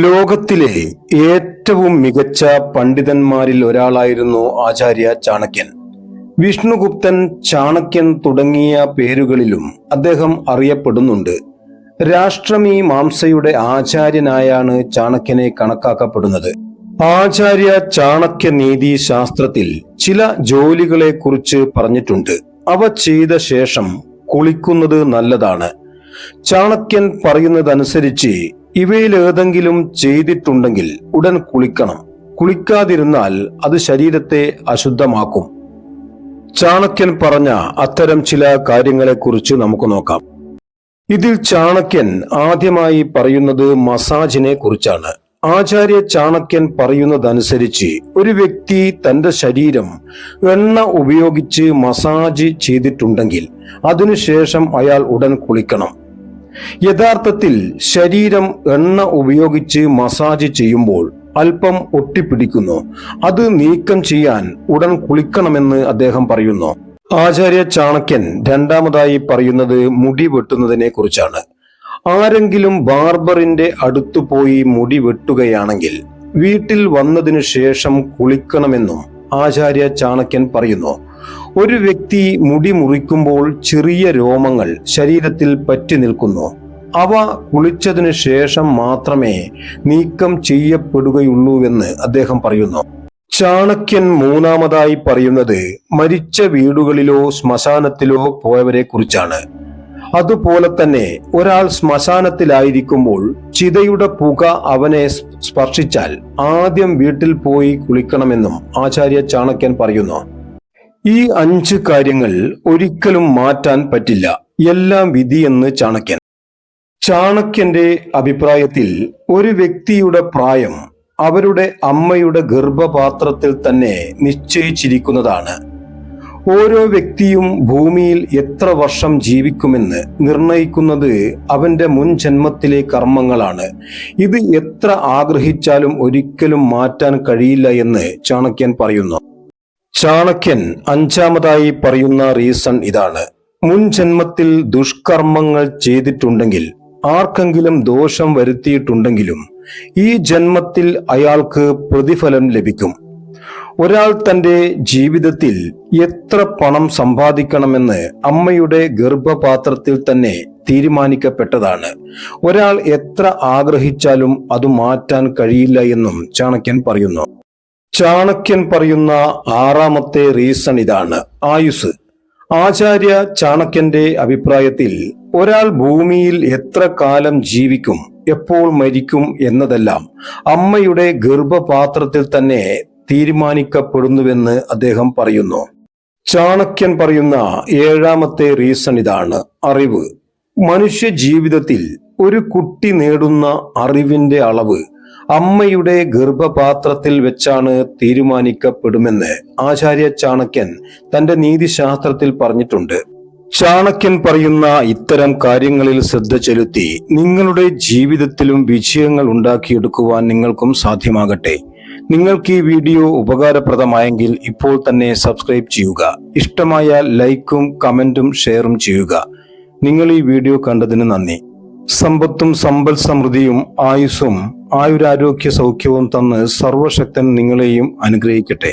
ലോകത്തിലെ ഏറ്റവും മികച്ച പണ്ഡിതന്മാരിൽ ഒരാളായിരുന്നു ആചാര്യ ചാണക്യൻ. വിഷ്ണുഗുപ്തൻ, ചാണക്യൻ തുടങ്ങിയ പേരുകളിലും അദ്ദേഹം അറിയപ്പെടുന്നുണ്ട്. രാഷ്ട്രമീമാംസയുടെ ആചാര്യനായാണ് ചാണക്യനെ കണക്കാക്കപ്പെടുന്നത്. ആചാര്യ ചാണക്യ നീതി ശാസ്ത്രത്തിൽ ചില ജോലികളെ കുറിച്ച് പറഞ്ഞിട്ടുണ്ട്. അവ ചെയ്ത ശേഷം കുളിക്കുന്നത് നല്ലതാണ്. ചാണക്യൻ പറയുന്നതനുസരിച്ച് ഇവയിലേതെങ്കിലും ചെയ്തിട്ടുണ്ടെങ്കിൽ ഉടൻ കുളിക്കണം. കുളിക്കാതിരുന്നാൽ അത് ശരീരത്തെ അശുദ്ധമാക്കും. ചാണക്യൻ പറഞ്ഞ അത്തരം ചില കാര്യങ്ങളെക്കുറിച്ച് നമുക്ക് നോക്കാം. ഇതിൽ ചാണക്യൻ ആദ്യമായി പറയുന്നത് മസാജിനെ കുറിച്ചാണ്. ആചാര്യ ചാണക്യൻ പറയുന്നതനുസരിച്ച് ഒരു വ്യക്തി തന്റെ ശരീരം എണ്ണ ഉപയോഗിച്ച് മസാജ് ചെയ്തിട്ടുണ്ടെങ്കിൽ അതിനുശേഷം അയാൾ ഉടൻ കുളിക്കണം. യഥാർത്ഥത്തിൽ ശരീരം എണ്ണ ഉപയോഗിച്ച് മസാജ് ചെയ്യുമ്പോൾ അല്പം ഒട്ടിപ്പിടിക്കുന്നു. അത് നീക്കം ചെയ്യാൻ ഉടൻ കുളിക്കണമെന്ന് അദ്ദേഹം പറയുന്നു. ആചാര്യ ചാണക്യൻ രണ്ടാമതായി പറയുന്നത് മുടി വെട്ടുന്നതിനെ കുറിച്ചാണ്. ആരെങ്കിലും ബാർബറിന്റെ അടുത്തു പോയി മുടി വെട്ടുകയാണെങ്കിൽ വീട്ടിൽ വന്നതിനു ശേഷം കുളിക്കണമെന്നും ആചാര്യ ചാണക്യൻ പറയുന്നു. ഒരു വ്യക്തി മുടി മുറിക്കുമ്പോൾ ചെറിയ രോമങ്ങൾ ശരീരത്തിൽ പറ്റി നിൽക്കുന്നു. അവ കുളിച്ചതിനു ശേഷം മാത്രമേ നീക്കം ചെയ്യപ്പെടുകയുള്ളൂവെന്ന് അദ്ദേഹം പറയുന്നു. ചാണക്യൻ മൂന്നാമതായി പറയുന്നത് മരിച്ച വീടുകളിലോ ശ്മശാനത്തിലോ പോയവരെ കുറിച്ചാണ്. അതുപോലെ തന്നെ ഒരാൾ ശ്മശാനത്തിലായിരിക്കുമ്പോൾ ചിതയുടെ പുക അവനെ സ്പർശിച്ചാൽ ആദ്യം വീട്ടിൽ പോയി കുളിക്കണമെന്നും ആചാര്യ ചാണക്യൻ പറയുന്നു. ഈ 5 കാര്യങ്ങൾ ഒരിക്കലും മാറ്റാൻ പറ്റില്ല. എല്ലാം വിധിയെന്ന് ചാണക്യൻ. ചാണക്യന്റെ അഭിപ്രായത്തിൽ ഒരു വ്യക്തിയുടെ പ്രായം അവരുടെ അമ്മയുടെ ഗർഭപാത്രത്തിൽ തന്നെ നിശ്ചയിച്ചിരിക്കുന്നതാണ്. ഓരോ വ്യക്തിയും ഭൂമിയിൽ എത്ര വർഷം ജീവിക്കുമെന്ന് നിർണയിക്കുന്നത് അവന്റെ മുൻ ജന്മത്തിലെ കർമ്മങ്ങളാണ്. ഇത് എത്ര ആഗ്രഹിച്ചാലും ഒരിക്കലും മാറ്റാൻ കഴിയില്ല എന്ന് ചാണക്യൻ പറയുന്നു. ചാണക്യൻ 5ാമതായി പറയുന്ന റീസൺ ഇതാണ്. മുൻ ജന്മത്തിൽ ദുഷ്കർമ്മങ്ങൾ ചെയ്തിട്ടുണ്ടെങ്കിൽ, ആർക്കെങ്കിലും ദോഷം വരുത്തിയിട്ടുണ്ടെങ്കിലും ഈ ജന്മത്തിൽ അയാൾക്ക് പ്രതിഫലം ലഭിക്കും. ഒരാൾ തന്റെ ജീവിതത്തിൽ എത്ര പണം സമ്പാദിക്കണമെന്ന് അമ്മയുടെ ഗർഭപാത്രത്തിൽ തന്നെ തീരുമാനിക്കപ്പെട്ടതാണ്. ഒരാൾ എത്ര ആഗ്രഹിച്ചാലും അത് മാറ്റാൻ കഴിയില്ല എന്നും ചാണക്യൻ പറയുന്നു. ചാണക്യൻ പറയുന്ന 6ാമത്തെ റീസൺ ഇതാണ്, ആയുസ്. ആചാര്യ ചാണക്യന്റെ അഭിപ്രായത്തിൽ ഒരാൾ ഭൂമിയിൽ എത്ര കാലം ജീവിക്കും, എപ്പോൾ മരിക്കും എന്നതെല്ലാം അമ്മയുടെ ഗർഭപാത്രത്തിൽ തന്നെ തീരുമാനിക്കപ്പെടുന്നുവെന്ന് അദ്ദേഹം പറയുന്നു. ചാണക്യൻ പറയുന്ന 7ാമത്തെ റീസൺ ഇതാണ്, അറിവ്. മനുഷ്യ ജീവിതത്തിൽ ഒരു കുട്ടി നേടുന്ന അറിവിന്റെ അളവ് അമ്മയുടെ ഗർഭപാത്രത്തിൽ വെച്ചാണ് തീരുമാനിക്കപ്പെടുമെന്ന് ആചാര്യ ചാണക്യൻ തന്റെ നീതിശാസ്ത്രത്തിൽ പറഞ്ഞിട്ടുണ്ട്. ചാണക്യൻ പറയുന്ന ഇത്തരം കാര്യങ്ങളിൽ ശ്രദ്ധ ചെലുത്തി നിങ്ങളുടെ ജീവിതത്തിലും വിജയങ്ങൾ ഉണ്ടാക്കിയെടുക്കുവാൻ നിങ്ങൾക്കും സാധ്യമാകട്ടെ. നിങ്ങൾക്ക് ഈ വീഡിയോ ഉപകാരപ്രദമായെങ്കിൽ ഇപ്പോൾ തന്നെ സബ്സ്ക്രൈബ് ചെയ്യുക. ഇഷ്ടമായ ലൈക്കും കമന്റും ഷെയറും ചെയ്യുക. നിങ്ങൾ ഈ വീഡിയോ കണ്ടതിന് നന്ദി. സമ്പത്തും സമ്പൽ സമൃദ്ധിയും ആയുസ്സും ആയുരാരോഗ്യ സൗഖ്യവും തന്ന് സർവശക്തൻ നിങ്ങളെയും അനുഗ്രഹിക്കട്ടെ.